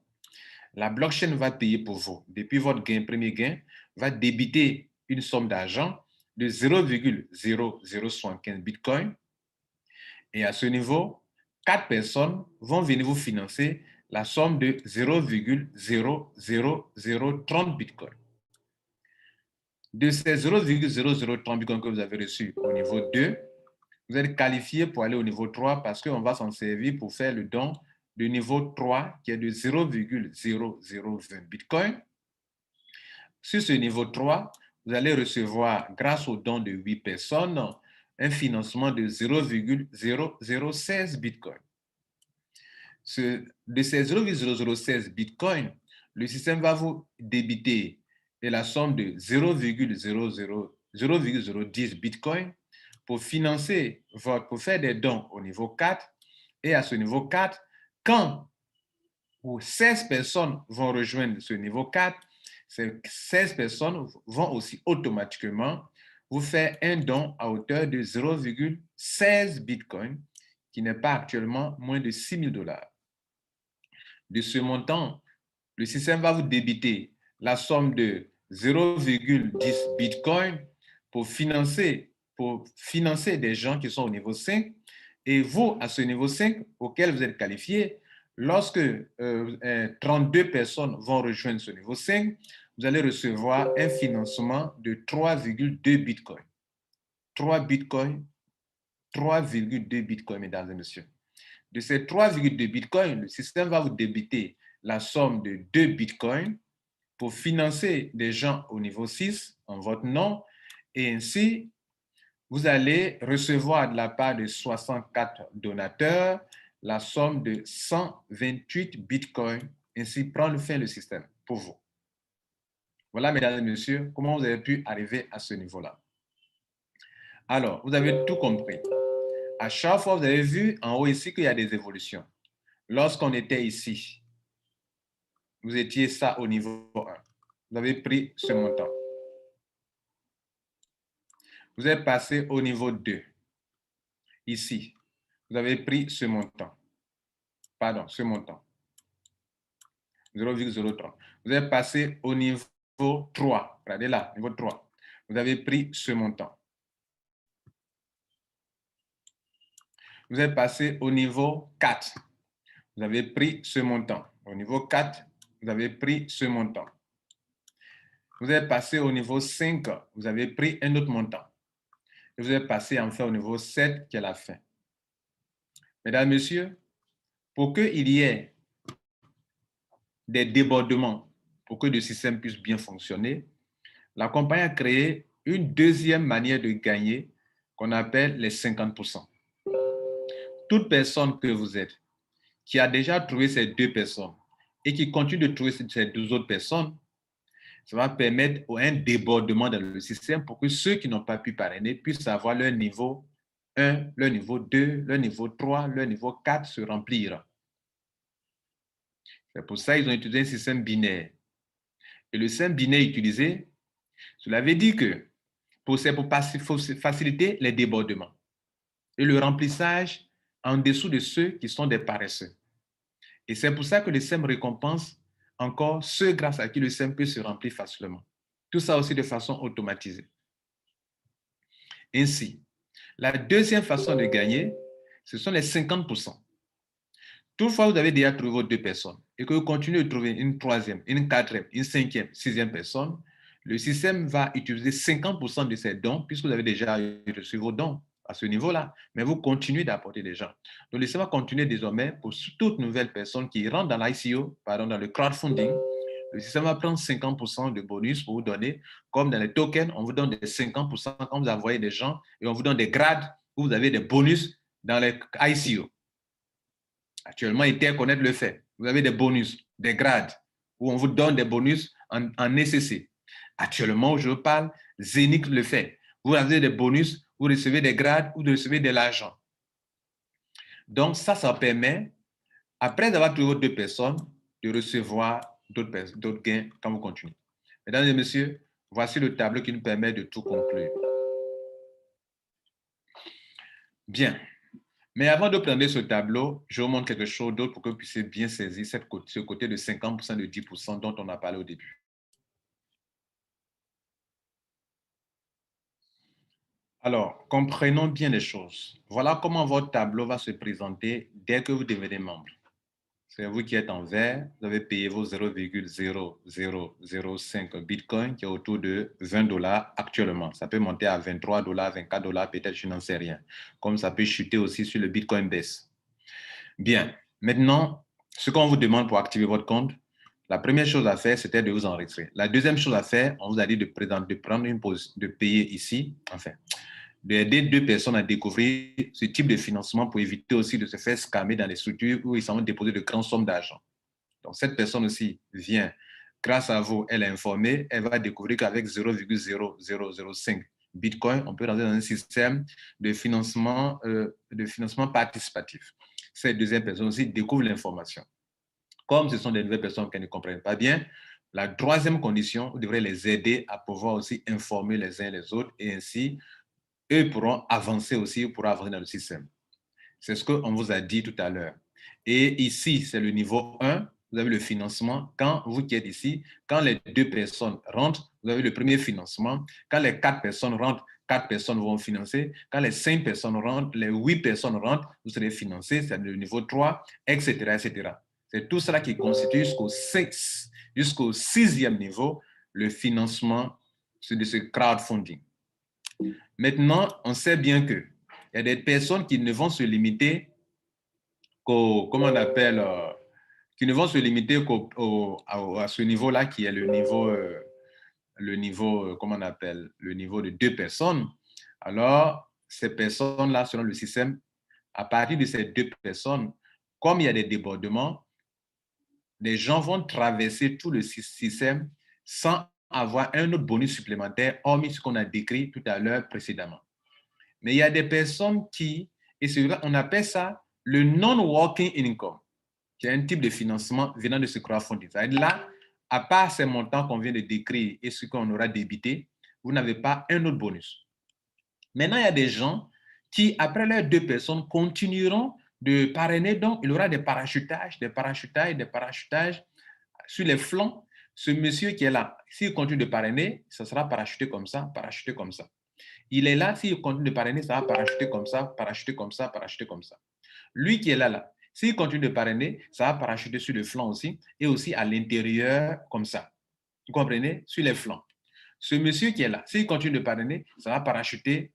[SPEAKER 1] La blockchain va payer pour vous. Depuis votre premier gain, va débiter une somme d'argent de 0,0075 Bitcoin. Et à ce niveau, 4 personnes vont venir vous financer la somme de 0,00030 Bitcoin. De ces 0,0030 Bitcoin que vous avez reçus au niveau 2, vous êtes qualifié pour aller au niveau 3 parce qu'on va s'en servir pour faire le don du niveau 3 qui est de 0,0020 Bitcoin. Sur ce niveau 3, vous allez recevoir, grâce au don de 8 personnes, un financement de 0,0016 Bitcoin. De ces 0,0016 Bitcoin, le système va vous débiter la somme de 0,010 Bitcoin pour financer, pour faire des dons au niveau 4. Et à ce niveau 4, quand 16 personnes vont rejoindre ce niveau 4, ces 16 personnes vont aussi automatiquement vous faire un don à hauteur de 0,16 Bitcoin, qui n'est pas actuellement moins de $6,000. De ce montant, le système va vous débiter la somme de 0,10 Bitcoin pour financer des gens qui sont au niveau 5 Et vous, à ce niveau 5, auquel vous êtes qualifié, lorsque 32 personnes vont rejoindre ce niveau 5, vous allez recevoir un financement de 3,2 bitcoins. 3,2 bitcoins, mesdames et messieurs. De ces 3,2 bitcoins, le système va vous débiter la somme de 2 bitcoins pour financer des gens au niveau 6 en votre nom. Et ainsi, vous allez recevoir de la part de 64 donateurs la somme de 128 bitcoins. Ainsi, prendre fin le système pour vous. Voilà, mesdames et messieurs, comment vous avez pu arriver à ce niveau-là. Alors, vous avez tout compris. À chaque fois, vous avez vu en haut ici qu'il y a des évolutions. Lorsqu'on était ici, vous étiez ça au niveau 1. Vous avez pris ce montant. Vous êtes passé au niveau 2. Ici, vous avez pris ce montant. Pardon, ce montant. 0,03. Vous êtes passé au niveau 3. Regardez là, niveau 3. Vous avez pris ce montant. Vous êtes passé au niveau 4. Vous avez pris ce montant. Au niveau 4, vous avez pris ce montant. Vous êtes passé au niveau 5, vous avez pris un autre montant. Et vous êtes passé enfin au niveau 7, qui est la fin. Mesdames, Messieurs, pour qu'il y ait des débordements, pour que le système puisse bien fonctionner, la compagnie a créé une deuxième manière de gagner qu'on appelle les 50%. Toute personne que vous êtes qui a déjà trouvé ces 2 personnes et qui continue de trouver ces 2 autres personnes, ça va permettre un débordement dans le système pour que ceux qui n'ont pas pu parrainer puissent avoir leur niveau 1, leur niveau 2, leur niveau 3, leur niveau 4 se remplir. C'est pour ça qu'ils ont utilisé un système binaire. Et le système binaire utilisé, cela veut dire que pour faciliter les débordements et le remplissage en dessous de ceux qui sont des paresseux. Et c'est pour ça que le système récompense encore ceux grâce à qui le système peut se remplir facilement. Tout ça aussi de façon automatisée. Ainsi, la deuxième façon de gagner, ce sont les 50%. Toutefois, vous avez déjà trouvé vos 2 personnes et que vous continuez de trouver une troisième, une quatrième, une cinquième, sixième personne, le système va utiliser 50% de ces dons puisque vous avez déjà reçu vos dons à ce niveau-là, mais vous continuez d'apporter des gens. Donc, le système va continuer désormais pour toute nouvelle personne qui rentre dans l'ICO, pardon, dans le crowdfunding. Le système va prendre 50% de bonus pour vous donner, comme dans les tokens, on vous donne des 50% quand vous envoyez des gens et on vous donne des grades où vous avez des bonus dans les ICO. Actuellement, Interconnect le fait. Vous avez des bonus, des grades, où on vous donne des bonus en nécessité. Actuellement, où je parle, Zenith le fait. Vous avez des bonus, vous recevez des grades ou vous recevez de l'argent. Donc, ça permet, après avoir trouvé 2 personnes, de recevoir d'autres gains quand vous continuez. Mesdames et messieurs, voici le tableau qui nous permet de tout conclure. Bien. Mais avant de prendre ce tableau, je vous montre quelque chose d'autre pour que vous puissiez bien saisir ce côté de 50%, de 10% dont on a parlé au début. Alors, comprenons bien les choses. Voilà comment votre tableau va se présenter dès que vous devenez membre. C'est vous qui êtes en vert, vous avez payé vos 0,0005 Bitcoin, qui est autour de $20 actuellement. Ça peut monter à $23, $24, peut-être, je n'en sais rien. Comme ça peut chuter aussi sur le Bitcoin baisse. Bien, maintenant, ce qu'on vous demande pour activer votre compte, la première chose à faire, c'était de vous enregistrer. La deuxième chose à faire, on vous a dit de prendre une pause, de payer ici, enfin, d'aider 2 personnes à découvrir ce type de financement pour éviter aussi de se faire scammer dans les structures où ils s'en vont déposer de grandes sommes d'argent. Donc, cette personne aussi vient, grâce à vous, elle est informée, elle va découvrir qu'avec 0,0005 Bitcoin, on peut rentrer dans un système de financement participatif. Cette deuxième personne aussi découvre l'information. Comme ce sont des nouvelles personnes qui ne comprennent pas bien, la troisième condition, vous devrez les aider à pouvoir aussi informer les uns les autres et ainsi, eux pourront avancer aussi pour avancer dans le système. C'est ce qu'on vous a dit tout à l'heure. Et ici, c'est le niveau 1. Vous avez le financement. Quand vous qui êtes ici, quand les 2 personnes rentrent, vous avez le premier financement. Quand les 4 personnes rentrent, 4 personnes vont financer. Quand les 5 personnes rentrent, les 8 personnes rentrent, vous serez financé, c'est le niveau 3, etc., etc. C'est tout cela qui constitue jusqu'au 6e niveau, le financement de ce crowdfunding. Maintenant, on sait bien qu'il y a des personnes qui ne vont se limiter comment on appelle, qui ne vont se limiter à ce niveau-là, qui est le niveau, comment on appelle, le niveau de 2 personnes. Alors, ces personnes-là, selon le système, à partir de ces 2 personnes, comme il y a des débordements, les gens vont traverser tout le système sans avoir un autre bonus supplémentaire, hormis ce qu'on a décrit tout à l'heure précédemment. Mais il y a des personnes qui, et c'est vrai, on appelle ça le non-working income, qui est un type de financement venant de ce crowdfunding. C'est-à-dire là, à part ces montants qu'on vient de décrire et ce qu'on aura débité, vous n'avez pas un autre bonus. Maintenant, il y a des gens qui, après leurs 2 personnes, continueront de parrainer. Donc, il y aura des parachutages sur les flancs. Ce monsieur qui est là, s'il continue de parrainer, ça sera parachuté comme ça, parachuté comme ça. Il est là, s'il continue de parrainer, ça va parachuter comme ça, parachuter comme ça, parachuter comme ça. Lui qui est là, s'il continue de parrainer, ça va parachuter sur le flanc aussi, et aussi à l'intérieur comme ça. Vous comprenez? Sur les flancs. Ce monsieur qui est là, s'il continue de parrainer, ça va parachuter,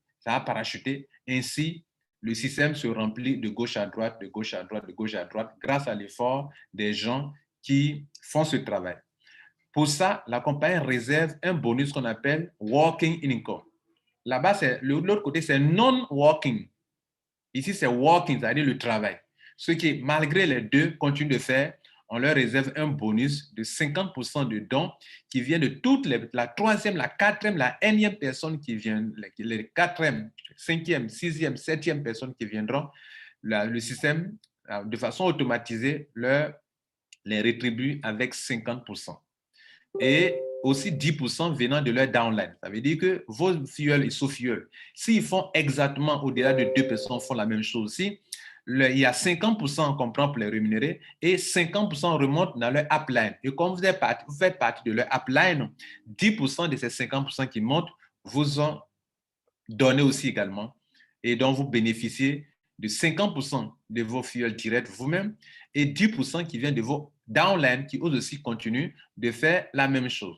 [SPEAKER 1] ainsi le système se remplit de gauche à droite, de gauche à droite, de gauche à droite, grâce à l'effort des gens qui font ce travail. Pour ça, la compagnie réserve un bonus qu'on appelle working income. Là-bas, l'autre côté, c'est non-working. Ici, c'est working, c'est-à-dire le travail. Ceux qui, malgré les deux, continuent de faire, on leur réserve un bonus de 50% de dons qui vient de toutes la 3e, la 4e, la 1e personne qui viennent, les 4e, 5e, 6e, 7e personnes qui viendront. Le système, de façon automatisée, les rétribue avec 50%. Et aussi 10% venant de leur downline. Ça veut dire que vos filleuls et sous-filleuls, s'ils font exactement au-delà de 2 personnes, font la même chose aussi, il y a 50% qu'on prend pour les rémunérer et 50% remontent dans leur upline. Et comme vous faites partie de leur upline, 10% de ces 50% qui montent vous ont donné aussi également et dont vous bénéficiez de 50% de vos filleuls directs vous-même et 10% qui viennent de vos downline qui eux aussi continuent de faire la même chose.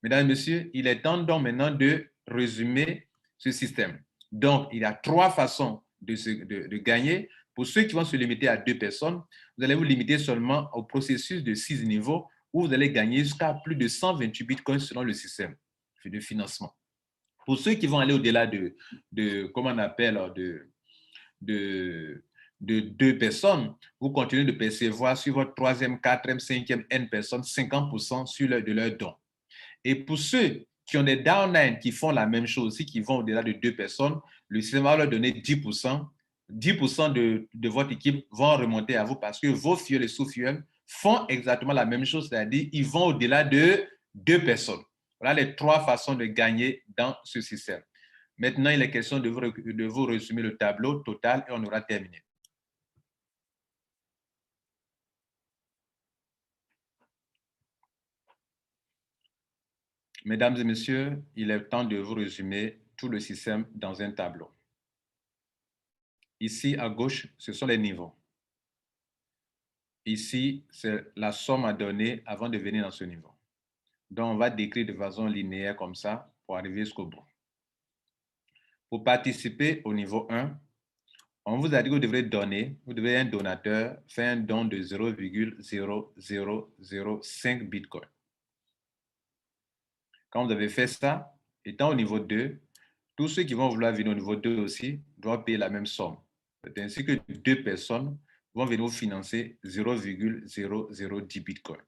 [SPEAKER 1] Mesdames et messieurs, il est temps donc maintenant de résumer ce système. Donc, il y a 3 façons de gagner. Pour ceux qui vont se limiter à 2 personnes, vous allez vous limiter seulement au processus de 6 niveaux où vous allez gagner jusqu'à plus de 128 bitcoins selon le système de financement. Pour ceux qui vont aller au-delà comment on appelle, de 2 personnes, vous continuez de percevoir sur votre 3e, 4e, 5e N personnes 50% de leurs dons. Et pour ceux qui ont des downlines qui font la même chose aussi, qui vont au-delà de 2 personnes, le système va leur donner 10%. 10% de votre équipe vont remonter à vous parce que vos filleuls et sous-filleuls font exactement la même chose, c'est-à-dire ils vont au-delà de 2 personnes. Voilà les 3 façons de gagner dans ce système. Maintenant, il est question de vous résumer le tableau total et on aura terminé. Mesdames et messieurs, il est temps de vous résumer tout le système dans un tableau. Ici, à gauche, ce sont les niveaux. Ici, c'est la somme à donner avant de venir dans ce niveau. Donc, on va décrire de façon linéaire comme ça pour arriver jusqu'au bout. Pour participer au niveau 1, on vous a dit que vous devrez donner, vous devez être un donateur, faire un don de 0,0005 Bitcoin. Quand vous avez fait ça, étant au niveau 2, tous ceux qui vont vouloir venir au niveau 2 aussi doivent payer la même somme. C'est ainsi que 2 personnes vont venir vous financer 0,0010 Bitcoin.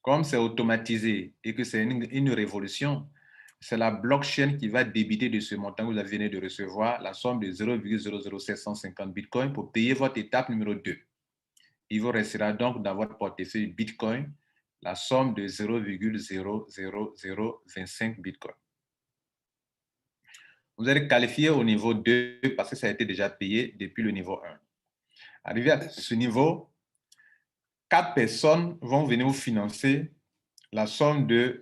[SPEAKER 1] Comme c'est automatisé et que c'est une révolution, c'est la blockchain qui va débiter de ce montant que vous venez de recevoir la somme de 0,00750 Bitcoin pour payer votre étape numéro 2. Il vous restera donc dans votre portefeuille Bitcoin la somme de 0,00025 Bitcoin. Vous allez qualifier au niveau 2 parce que ça a été déjà payé depuis le niveau 1. Arrivé à ce niveau, 4 personnes vont venir vous financer la somme de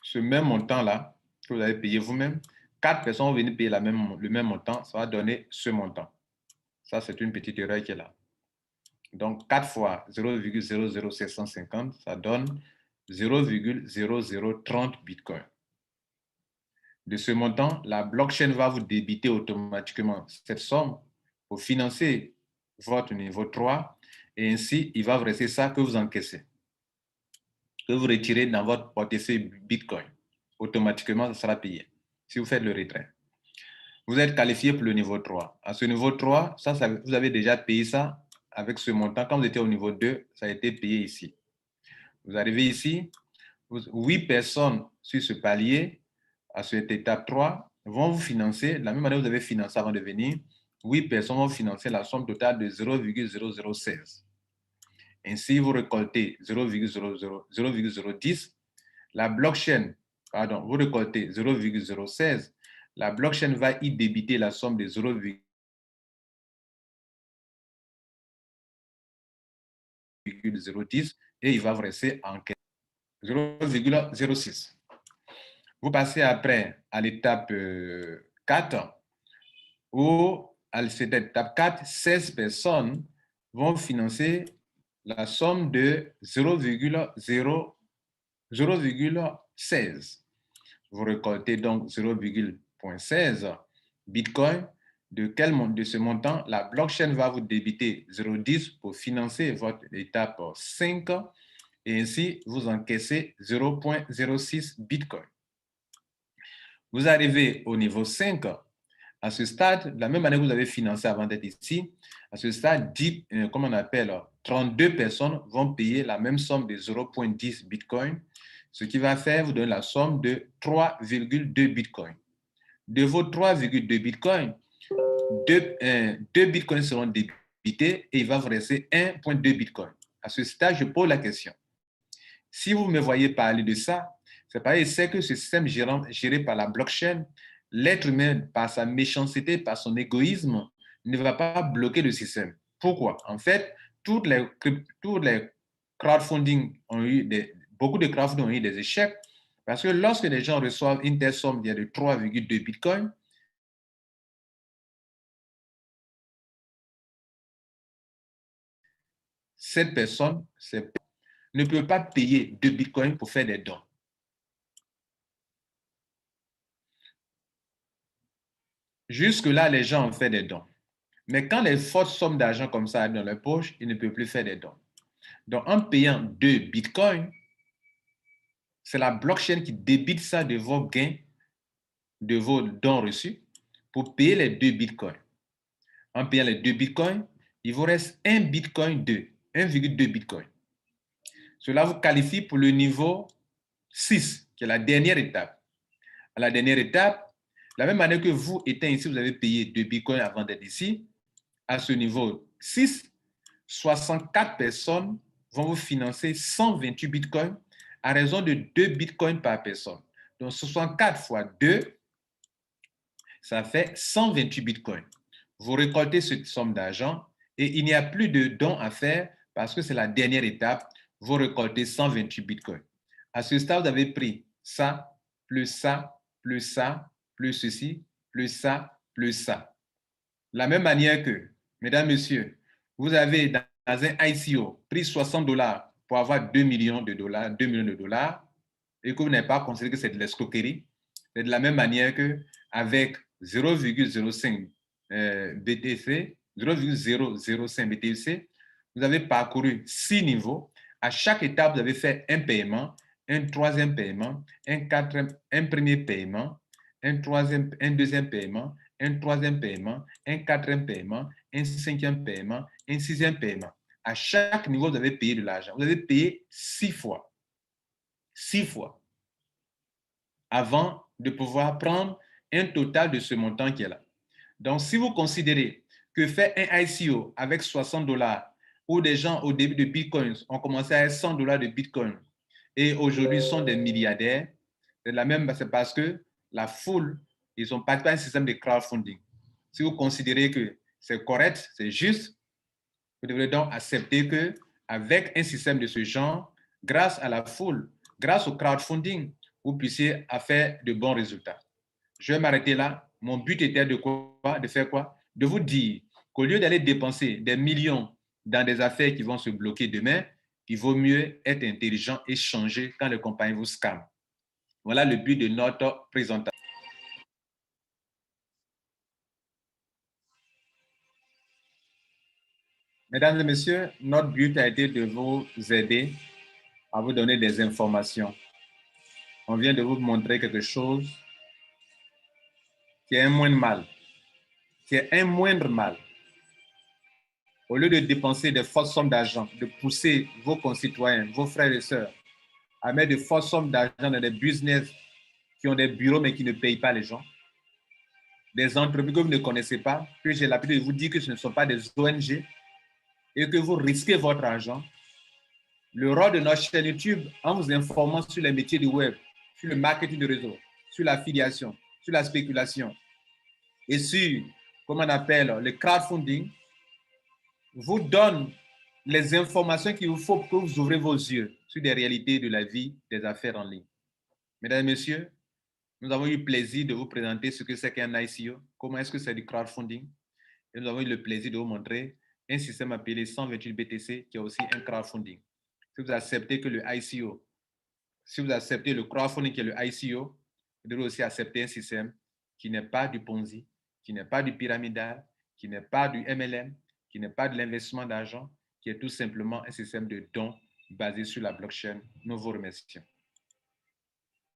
[SPEAKER 1] ce même montant-là que vous avez payé vous-même. 4 personnes vont venir payer le même montant, ça va donner ce montant. Ça, c'est une petite erreur qui est là. Donc, 4 fois 0,00750, ça donne 0,0030 bitcoins. De ce montant, la blockchain va vous débiter automatiquement cette somme pour financer votre niveau 3 et ainsi, il va vous rester ça que vous encaissez, que vous retirez dans votre portefeuille Bitcoin. Automatiquement, ça sera payé si vous faites le retrait. Vous êtes qualifié pour le niveau 3. À ce niveau 3, vous avez déjà payé ça avec ce montant. Quand vous étiez au niveau 2, ça a été payé ici. Vous arrivez ici, 8 personnes sur ce palier, à cette étape 3, vont vous financer, de la même manière que vous avez financé avant de venir, 8 personnes vont financer la somme totale de 0,0016. Ainsi, vous récoltez 0,010. La blockchain, pardon, vous récoltez 0,016. La blockchain va y débiter la somme de 0,010 et il va vous rester en 0,06. Vous passez après à l'étape 4, où à cette étape 4, 16 personnes vont financer la somme de 0,16. Vous récoltez donc 0,16 Bitcoin. De ce montant, la blockchain va vous débiter 0,10 pour financer votre étape 5 et ainsi vous encaissez 0,06 Bitcoin. Vous arrivez au niveau 5. À ce stade, de la même manière que vous avez financé avant d'être ici, à ce stade, 32 personnes vont payer la même somme de 0,10 Bitcoin, ce qui va faire vous donner la somme de 3,2 Bitcoin. De vos 3,2 Bitcoin, 2 Bitcoins seront débités et il va vous rester 1,2 Bitcoin. À ce stade, je pose la question. Si vous me voyez parler de ça, c'est que ce système géré par la blockchain, l'être humain, par sa méchanceté, par son égoïsme, ne va pas bloquer le système. Pourquoi? En fait, toutes les crowdfunding beaucoup de crowdfunding ont eu des échecs parce que lorsque les gens reçoivent une telle somme de 3,2 Bitcoin, cette personne ne peut pas payer 2 Bitcoins pour faire des dons. Jusque-là, les gens ont fait des dons. Mais quand les fortes sommes d'argent comme ça arrivent dans leur poche, ils ne peuvent plus faire des dons. Donc, en payant 2 Bitcoins, c'est la blockchain qui débite ça de vos gains, de vos dons reçus, pour payer les 2 Bitcoins. En payant les 2 Bitcoins, il vous reste 1 Bitcoin 2, 1,2 Bitcoin. Cela vous qualifie pour le niveau 6, qui est la dernière étape. À la dernière étape, de la même manière que vous étant ici, vous avez payé 2 Bitcoins avant d'être ici, à ce niveau 6, 64 personnes vont vous financer 128 Bitcoins à raison de 2 Bitcoins par personne. Donc, 64 fois 2, ça fait 128 Bitcoins. Vous récoltez cette somme d'argent et il n'y a plus de dons à faire parce que c'est la dernière étape. Vous récoltez 128 Bitcoins. À ce stade, vous avez pris ça, plus ça, plus ça, plus ceci, plus ça, plus ça. De la même manière que, mesdames, messieurs, vous avez dans un ICO pris $60 pour avoir 2 millions de dollars, 2 millions de dollars, et que vous n'avez pas considéré que c'est de l'escroquerie. C'est de la même manière qu'avec 0,05 BTC, 0,005 BTC, vous avez parcouru 6 niveaux. À chaque étape, vous avez fait un paiement, un troisième paiement, un premier paiement, un deuxième paiement, un troisième paiement, un quatrième paiement, un cinquième paiement, un sixième paiement. À chaque niveau, vous avez payé de l'argent. Vous avez payé 6 fois. 6 fois. Avant de pouvoir prendre un total de ce montant qui est là. Donc, si vous considérez que faire un ICO avec $60, où des gens au début de Bitcoin ont commencé à $100 de Bitcoin et aujourd'hui sont des milliardaires, c'est parce que la foule, ils ont participé à un système de crowdfunding. Si vous considérez que c'est correct, c'est juste, vous devrez donc accepter qu'avec un système de ce genre, grâce à la foule, grâce au crowdfunding, vous puissiez faire de bons résultats. je vais m'arrêter là. Mon but était de quoi? De faire quoi? De vous dire qu'au lieu d'aller dépenser des millions dans des affaires qui vont se bloquer demain, il vaut mieux être intelligent et changer quand les compagnies vous scamment. Voilà le but de notre présentation. Mesdames et messieurs, notre but a été de vous aider à vous donner des informations. On vient de vous montrer quelque chose qui est un moindre mal. Qui est un moindre mal. Au lieu de dépenser des fausses sommes d'argent, de pousser vos concitoyens, vos frères et sœurs à mettre de fausses sommes d'argent dans des business qui ont des bureaux mais qui ne payent pas les gens, des entreprises que vous ne connaissez pas, que j'ai l'habitude de vous dire que ce ne sont pas des ONG et que vous risquez votre argent, le rôle de notre chaîne YouTube, en vous informant sur les métiers du web, sur le marketing de réseau, sur l'affiliation, sur la spéculation et sur, comment on appelle, le crowdfunding, vous donne les informations qu'il vous faut pour que vous ouvrez vos yeux sur des réalités de la vie des affaires en ligne. Mesdames et messieurs, nous avons eu le plaisir de vous présenter ce que c'est qu'un ICO, comment est-ce que c'est du crowdfunding, et nous avons eu le plaisir de vous montrer un système appelé 128 BTC qui est aussi un crowdfunding. Si vous acceptez que le ICO, si vous acceptez le crowdfunding qui est le ICO, vous devez aussi accepter un système qui n'est pas du Ponzi, qui n'est pas du pyramidal, qui n'est pas du MLM, qui n'est pas de l'investissement d'argent, qui est tout simplement un système de dons basé sur la blockchain. Nous vous remercions.